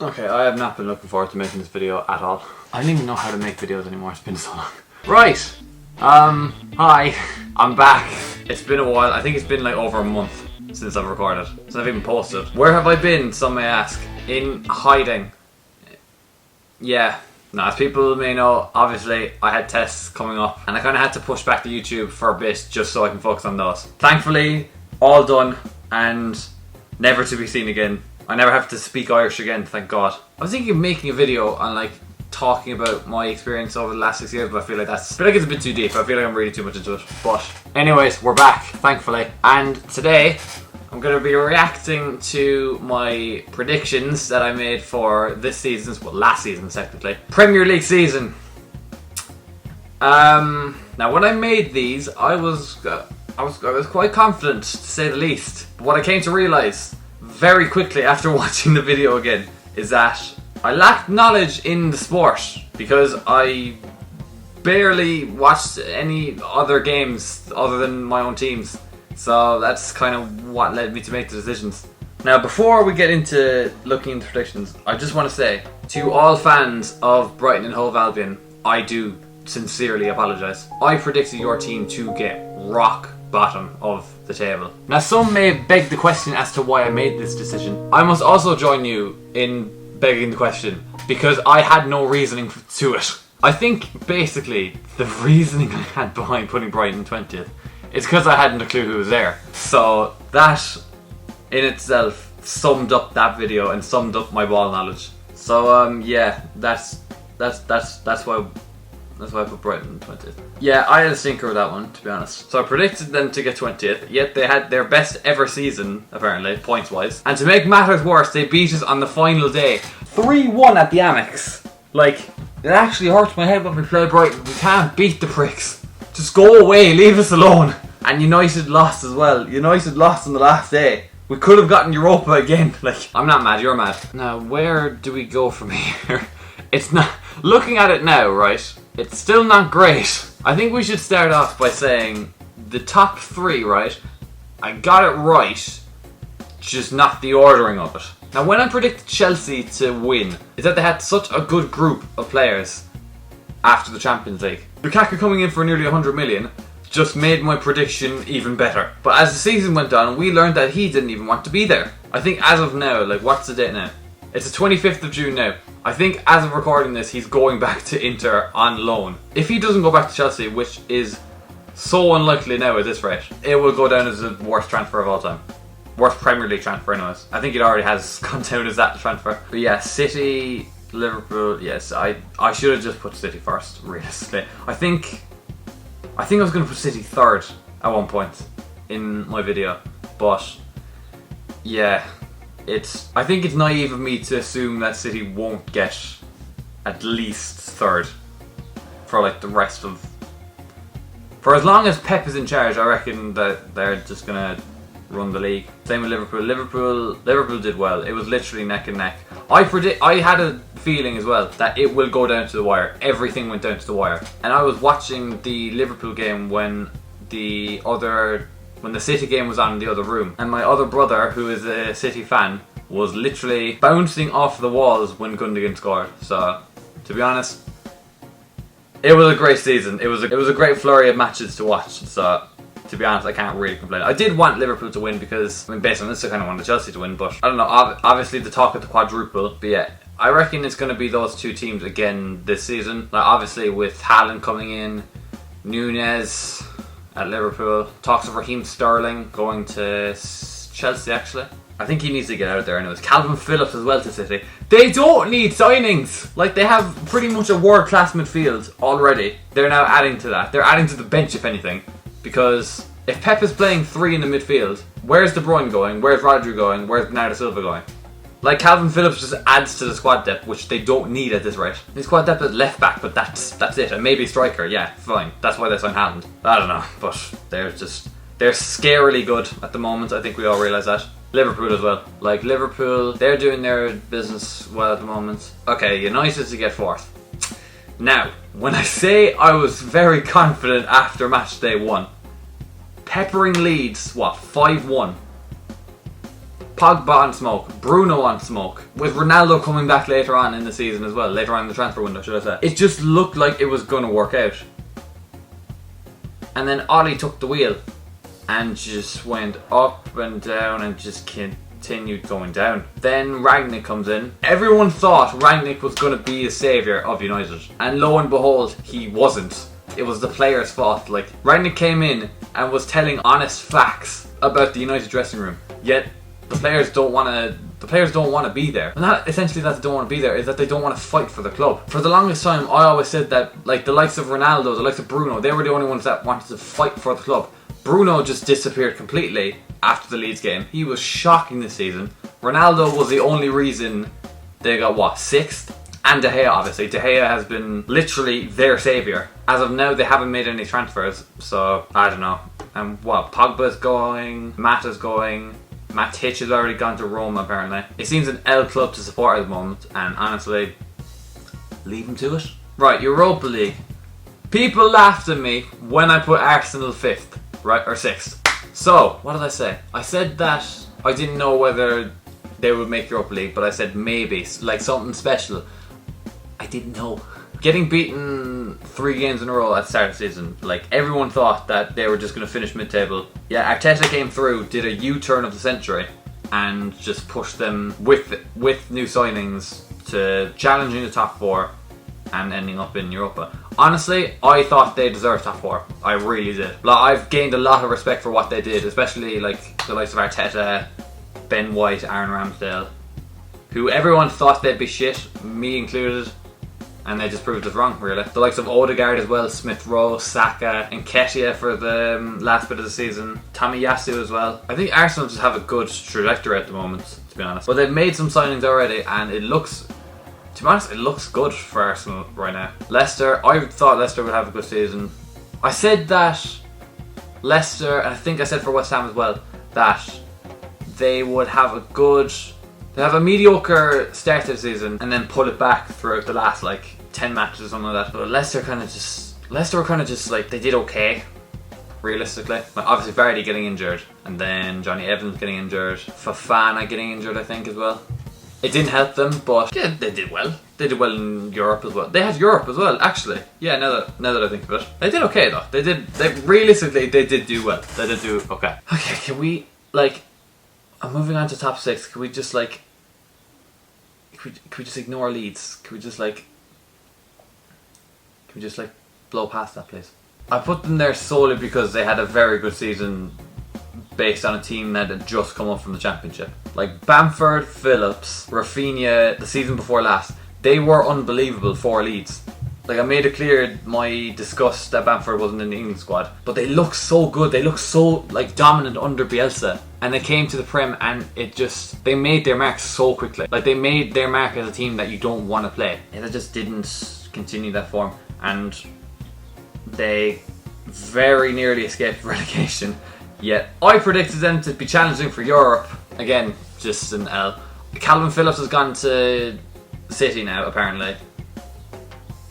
Okay, I have not been looking forward to making this video at all. I don't even know how to make videos anymore, it's been so long. Right! Hi. I'm back. It's been a while, I think it's been like over a month since I've recorded. Since I've even posted. Where have I been, some may ask? In hiding. Yeah. Now, as people may know, obviously I had tests coming up and I kind of had to push back the YouTube for a bit just so I can focus on those. Thankfully, all done and never to be seen again. I never have to speak Irish again, thank God. I was thinking of making a video on like talking about my experience over the last 6 years, but I feel like it's a bit too deep. I feel like I'm reading too much into it. But anyways, we're back, thankfully. And today, I'm going to be reacting to my predictions that I made for this season's, well, last season technically, Premier League season. Now when I made these, I was quite confident, to say the least. But what I came to realise very quickly after watching the video again is that I lacked knowledge in the sport because I barely watched any other games other than my own teams. So that's kind of what led me to make the decisions. Now, before we get into looking into predictions, I just want to say to all fans of Brighton and Hove Albion, I do sincerely apologise. I predicted your team to get rock bottom of the table. Now, some may beg the question as to why I made this decision. I must also join you in begging the question because I had no reasoning to it. I think basically the reasoning I had behind putting Brighton 20th is because I hadn't a clue who was there. So that in itself summed up that video and summed up my ball knowledge. So yeah, that's why I put Brighton 20th. Yeah, I had a stinker with that one, to be honest. So I predicted them to get 20th, yet they had their best ever season, apparently, points-wise. And to make matters worse, they beat us on the final day. 3-1 at the Amex. Like, it actually hurts my head when we play Brighton. We can't beat the pricks. Just go away, leave us alone. And United lost as well. United lost on the last day. We could have gotten Europa again. Like, I'm not mad, you're mad. Now, where do we go from here? It's not... Looking at it now, right? It's still not great. I think we should start off by saying the top three, right? I got it right, just not the ordering of it. Now, when I predicted Chelsea to win, is that they had such a good group of players after the Champions League. Lukaku coming in for nearly 100 million just made my prediction even better. But as the season went on, we learned that he didn't even want to be there. I think as of now, like, what's the date now? It's the 25th of June now. I think as of recording this, he's going back to Inter on loan. If he doesn't go back to Chelsea, which is so unlikely now at this rate, it will go down as the worst transfer of all time. Worst Premier League transfer anyways. I think it already has gone down as that transfer. But yeah, City, Liverpool, yes, I should have just put City first, realistically. I think I was going to put City third at one point in my video, but yeah. I think it's naive of me to assume that City won't get at least third for like the rest of... For as long as Pep is in charge, I reckon that they're just going to run the league. Same with Liverpool. Liverpool did well. It was literally neck and neck. I had a feeling as well that it will go down to the wire. Everything went down to the wire. And I was watching the Liverpool game when the City game was on in the other room, and my other brother, who is a City fan, was literally bouncing off the walls when Gundogan scored. So, to be honest, it was a great season. It was a great flurry of matches to watch. So, to be honest, I can't really complain. I did want Liverpool to win because, I mean, based on this, I kind of wanted Chelsea to win, but I don't know. Obviously, the talk of the quadruple, but yeah, I reckon it's going to be those two teams again this season. Like, obviously, with Haaland coming in, Nunez at Liverpool, talks of Raheem Sterling going to Chelsea actually. I think he needs to get out of there anyways. Calvin Phillips as well to City. They don't need signings! Like, they have pretty much a world-class midfield already. They're now adding to that. They're adding to the bench, if anything. Because if Pep is playing three in the midfield, where's De Bruyne going? Where's Rodri going? Where's Bernardo Silva going? Like, Calvin Phillips just adds to the squad depth, which they don't need at this rate. The squad depth at left back, but that's it. And maybe striker, yeah, fine. That's why they signed Haaland. I don't know, but they're scarily good at the moment. I think we all realise that. Liverpool as well. Like, Liverpool, they're doing their business well at the moment. Okay, United to get fourth. Now, when I say I was very confident after match day 1, peppering Leeds, what, 5-1? Pogba on smoke, Bruno on smoke, with Ronaldo coming back later on in the season as well, later on in the transfer window, should I say. It just looked like it was going to work out. And then Ollie took the wheel and just went up and down and just continued going down. Then Rangnick comes in. Everyone thought Rangnick was going to be the saviour of United, and lo and behold, he wasn't. It was the players' fault. Like, Rangnick came in and was telling honest facts about the United dressing room, yet the players don't want to be there. And not essentially that they don't want to be there, is that they don't want to fight for the club. For the longest time, I always said that, like, the likes of Ronaldo, the likes of Bruno, they were the only ones that wanted to fight for the club. Bruno just disappeared completely after the Leeds game. He was shocking this season. Ronaldo was the only reason they got, what, 6th? And De Gea, obviously. De Gea has been literally their saviour. As of now, they haven't made any transfers, so I don't know. And what, Pogba's going, Matt is going, Matic has already gone to Rome apparently. It seems an L club to support at the moment, and honestly, leave him to it. Right, Europa League. People laughed at me when I put Arsenal 5th, right, or 6th. So, what did I say? I said that I didn't know whether they would make Europa League, but I said maybe, like something special. I didn't know. Getting beaten 3 games in a row at the start of the season, like, everyone thought that they were just going to finish mid-table. Yeah, Arteta came through, did a U-turn of the century, and just pushed them with new signings to challenging the top 4 and ending up in Europa. Honestly, I thought they deserved top 4. I really did. Like, I've gained a lot of respect for what they did, especially like the likes of Arteta, Ben White, Aaron Ramsdale, who everyone thought they'd be shit, me included. And they just proved us wrong, really. The likes of Odegaard as well, Smith Rowe, Saka, Nketiah for the last bit of the season, Tomiyasu as well. I think Arsenal just have a good trajectory at the moment, to be honest. But they've made some signings already, and it looks, to be honest, it looks good for Arsenal right now. Leicester, I thought Leicester would have a good season. I said that Leicester, and I think I said for West Ham as well, that they would have they have a mediocre start to the season and then pull it back throughout the last like 10 matches or something like that. But Leicester were kind of just like, they did okay, realistically. Like, obviously Vardy getting injured, and then Johnny Evans getting injured, Fofana getting injured I think as well. It didn't help them, but yeah, they did well. They did well in Europe as well. They had Europe as well, actually. Yeah, now that I think of it. They did okay though. Realistically, they did do well. They did do okay. Okay, can we, like, I'm moving on to top 6. Can we just like, can we just ignore Leeds? Can we just like blow past that, please? I put them there solely because they had a very good season based on a team that had just come up from the Championship. Like Bamford, Phillips, Rafinha, the season before last, they were unbelievable for Leeds. Like, I made it clear my disgust that Bamford wasn't in the England squad, but they look so good. They look so like dominant under Bielsa, and they came to the Prem and they made their mark so quickly. Like, they made their mark as a team that you don't want to play. And they just didn't continue that form, and they very nearly escaped relegation. Yet I predicted them to be challenging for Europe. Again, just an L. Calvin Phillips has gone to City now, apparently.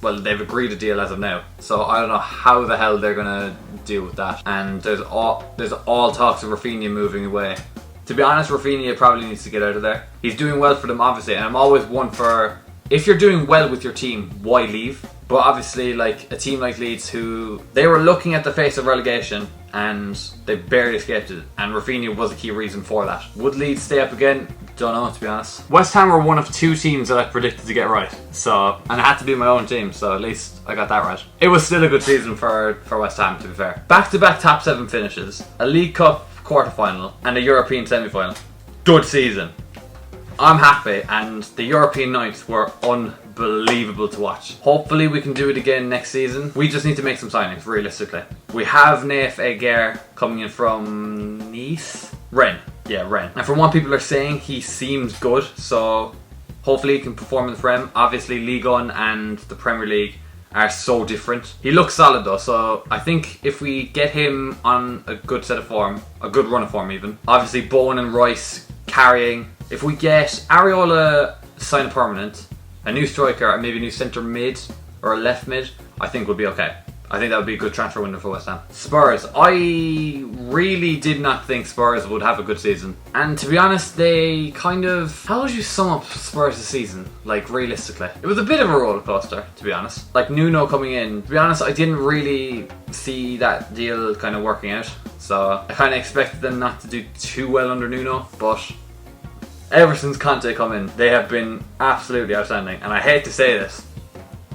Well, they've agreed a deal as of now, so I don't know how the hell they're gonna deal with that. And there's all talks of Rafinha moving away. To be honest, Rafinha probably needs to get out of there. He's doing well for them, obviously, and I'm always one for, if you're doing well with your team, why leave? But obviously, like a team like Leeds, who they were looking at the face of relegation and they barely escaped it, and Rafinha was a key reason for that. Would Leeds stay up again? Don't know, to be honest. West Ham were one of 2 teams that I predicted to get right, so, and it had to be my own team, so at least I got that right. It was still a good season for West Ham, to be fair. Back-to-back top 7 finishes, a League Cup quarter-final, and a European semi-final. Good season. I'm happy, and the European nights were unbelievable to watch. Hopefully we can do it again next season. We just need to make some signings, realistically. We have Naif Aguirre coming in from Nice? Rennes. Yeah, Rennes. And from what people are saying, he seems good, so hopefully he can perform in the Prem. Obviously, Ligue 1 and the Premier League are so different. He looks solid though, so I think if we get him on a good set of form, a good run of form even, obviously Bowen and Rice carrying. If we get Areola sign a permanent, a new striker, and maybe a new centre mid or a left mid, I think we'll be okay. I think that would be a good transfer window for West Ham. Spurs. I really did not think Spurs would have a good season. And to be honest, they kind of... How would you sum up Spurs' season? Like, realistically? It was a bit of a roller coaster, to be honest. Like, Nuno coming in. To be honest, I didn't really see that deal kind of working out. So, I kind of expected them not to do too well under Nuno. But ever since Conte come in, they have been absolutely outstanding. And I hate to say this,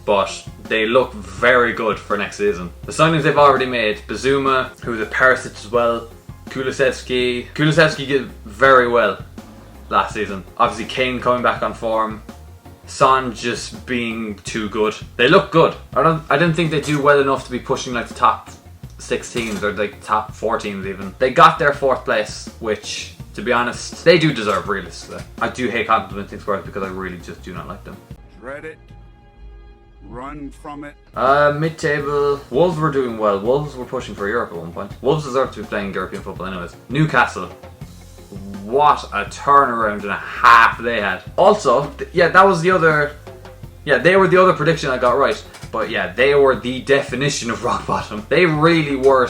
but they look very good for next season. The signings they've already made, Bazuma, who was at Perisic as well, Kulusevski did very well last season. Obviously Kane coming back on form, Son just being too good. They look good. I don't think they do well enough to be pushing like the top 6 teams or like top 4 teams even. They got their 4th place, which, to be honest, they do deserve realistically. I do hate complimenting Spurs because I really just do not like them. Dread it. Run from it. Mid-table. Wolves were doing well. Wolves were pushing for Europe at one point. Wolves deserve to be playing European football anyways. Newcastle. What a turnaround and a half they had. Also, yeah, that was the other... Yeah, they were the other prediction I got right. But yeah, they were the definition of rock bottom. They really were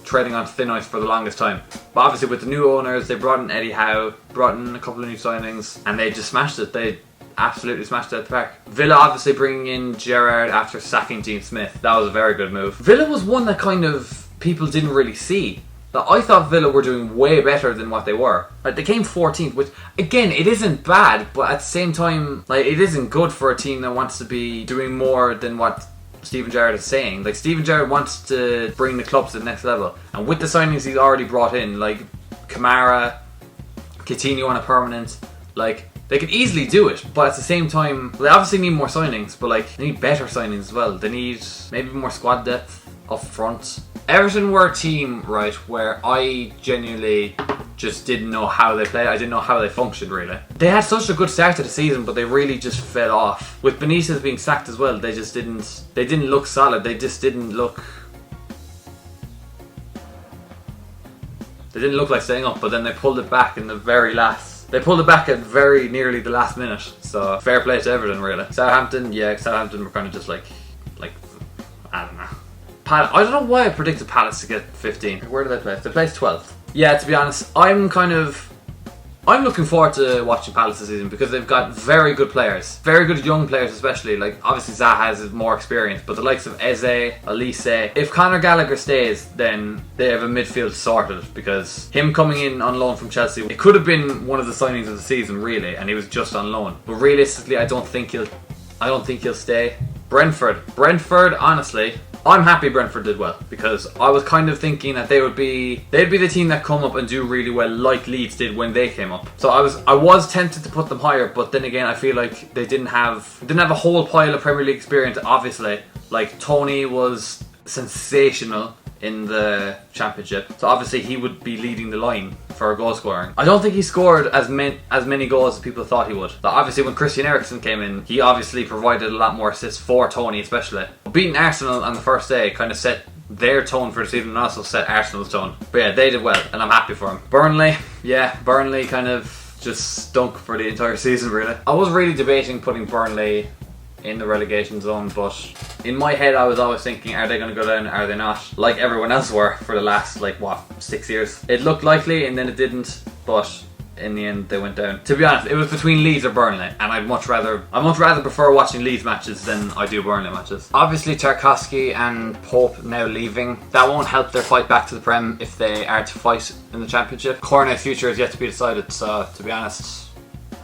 treading on thin ice for the longest time. But obviously with the new owners, they brought in Eddie Howe, brought in a couple of new signings, and they just smashed it. They absolutely smashed it at the park. Villa obviously bringing in Gerrard after sacking Dean Smith. That was a very good move. Villa was one that kind of people didn't really see. Like, I thought Villa were doing way better than what they were. Like, they came 14th, which again, it isn't bad, but at the same time, like, it isn't good for a team that wants to be doing more than what Steven Gerrard is saying. Like, Steven Gerrard wants to bring the club to the next level, and with the signings he's already brought in, like Kamara, Coutinho on a permanent, like, they could easily do it, but at the same time, they obviously need more signings, but like, they need better signings as well. They need maybe more squad depth up front. Everton were a team, right, where I genuinely just didn't know how they played. I didn't know how they functioned, really. They had such a good start to the season, but they really just fell off. With Benitez being sacked as well, they didn't look solid. They didn't look like staying up, but then they pulled it back in the very last. They pulled it back at very nearly the last minute. So fair play to Everton, really. Southampton were kind of just like I don't know. I don't know why I predicted Palace to get 15. Where do they place? They placed 12th. Yeah, to be honest, I'm looking forward to watching Palace this season because they've got very good players. Very good young players especially. Like, obviously Zaha has more experience, but the likes of Eze, Elise. If Conor Gallagher stays, then they have a midfield sorted, because him coming in on loan from Chelsea, it could have been one of the signings of the season, really, and he was just on loan. But realistically, I don't think he'll stay. Brentford, honestly, I'm happy Brentford did well, because I was kind of thinking that they'd be the team that come up and do really well, like Leeds did when they came up. So I was tempted to put them higher, but then again, I feel like they didn't have a whole pile of Premier League experience. Obviously, like Tony was sensational in the Championship, so obviously he would be leading the line for goal scoring. I don't think he scored as many goals as people thought he would. So obviously when Christian Eriksen came in, he obviously provided a lot more assists for Tony especially. Beating Arsenal on the first day kind of set their tone for the season and also set Arsenal's tone. But yeah, they did well and I'm happy for them. Burnley kind of just stunk for the entire season, really. I was really debating putting Burnley in the relegation zone, but in my head I was always thinking, are they going to go down, are they not? Like everyone else were for the last 6 years. It looked likely and then it didn't, but in the end they went down. To be honest, it was between Leeds or Burnley, and I'd much rather prefer watching Leeds matches than I do Burnley matches. Obviously Tarkowski and Pope now leaving. That won't help their fight back to the Prem if they are to fight in the Championship. Cornet's future is yet to be decided, so to be honest,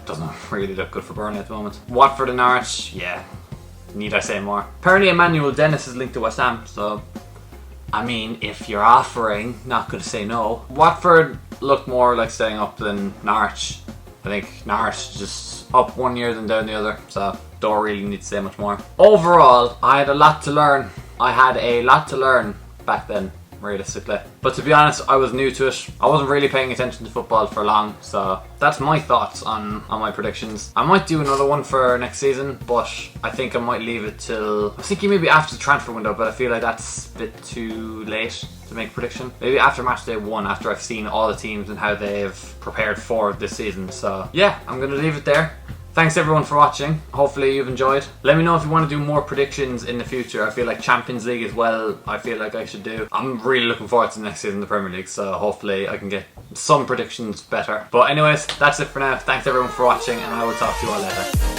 doesn't really look good for Burnley at the moment. Watford and Norwich, yeah, need I say more? Apparently Emmanuel Dennis is linked to West Ham, so I mean, if you're offering, not going to say no. Watford looked more like staying up than Norwich. I think Norwich just up one year than down the other, so don't really need to say much more. Overall, I had a lot to learn. Back then, realistically. But to be honest, I was new to it. I wasn't really paying attention to football for long, so that's my thoughts on my predictions. I might do another one for next season, but I think I might leave it till... I was thinking maybe after the transfer window, but I feel like that's a bit too late to make a prediction. Maybe after match day 1, after I've seen all the teams and how they've prepared for this season. So yeah, I'm going to leave it there. Thanks everyone for watching. Hopefully you've enjoyed. Let me know if you want to do more predictions in the future. I feel like Champions League as well, I feel like I should do. I'm really looking forward to the next season of the Premier League, so hopefully I can get some predictions better. But anyways, that's it for now. Thanks everyone for watching, and I will talk to you all later.